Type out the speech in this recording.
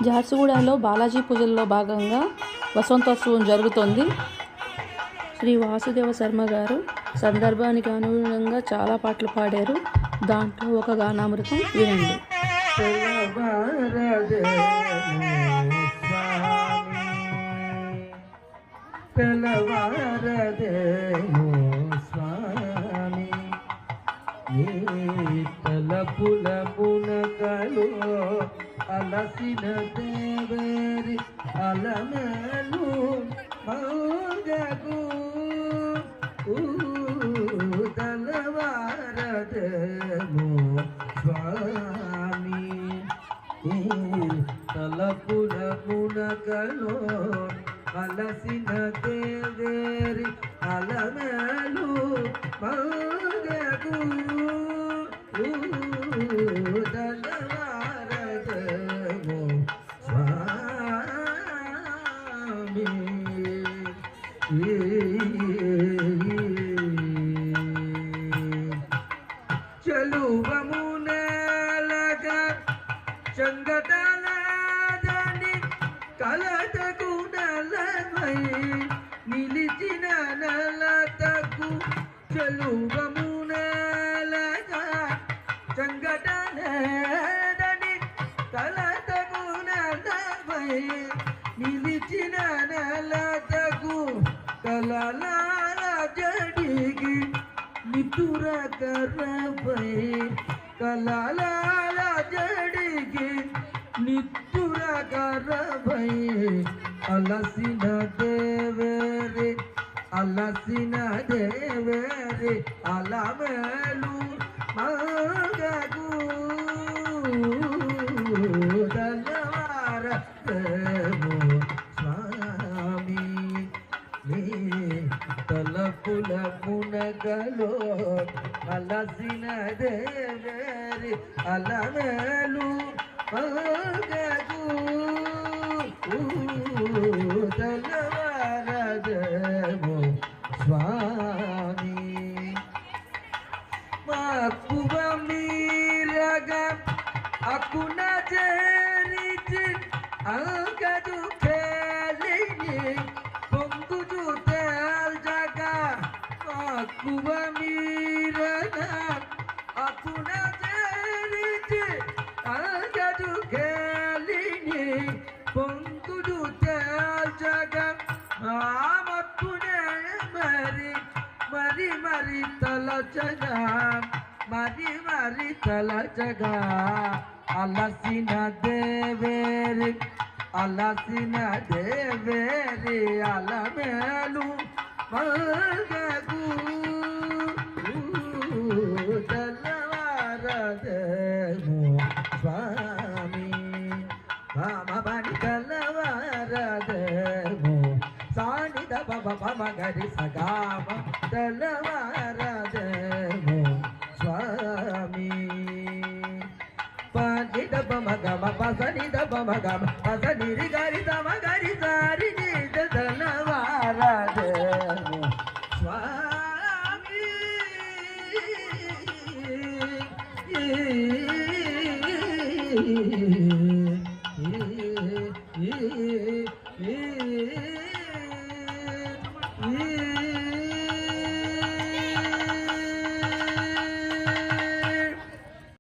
జార్సుగూడలో బాలాజీ పూజల్లో భాగంగా వసంతోత్సవం జరుగుతోంది. శ్రీ వాసుదేవ శర్మ గారు సందర్భానికి అనుగుణంగా చాలా పాటలు పాడారు. దాంట్లో ఒక గానామృతం వినండి. తలపుల మునకలు అలసిన దేవరి అలమేలు మౌగకు తలవారదేమో స్వామి. తలపుల మునకలు అలసిన దేవరి అలమేలు మౌగకు దళవారదేమో స్వామి. చెలువమునలగా చంగటలాదని కలతకు నలమై నిలిచిన నలతకు చెలువమునలగా చంగటలాదని కలతకు నలమై నిలిచిన నలతకు కలలాల జడిగి నితుర కర్రపై కలలాల జడిగి నితుర కర్రపై అలసిన దేవేరి అలసిన దేవేరి అలమేలు మగకు దళవారదేమో స్వామి. తలపుల మునగలో అలసిన దేవేరి అలమేలు మగకు దళవారదేమో స్వామి. మక్కువ మీరగా అకున చేరిచి అంగదు కేలిని పొంగుదు తేల్జగా మక్కువ మీరగా అకున చేరిచి అంగదు కేలిని పొంగుదు తేల్జగా మక్కునే మరి మరి మరి తలచగా మరి మరి తలచగా అలసిన దేవేరి అలసిన దేవేరి అలమేలు మగకు తెల్లవారదేమో స్వామి. రామబని తెల్లవారదేమో సానిద బబ మగరి సగామ తెల్లవారదేమో స్వామి. పని దబ మగమ పసని దబ మగమ పసని గరి తమ గరి సారి తెల్లవారదేమో స్వామి.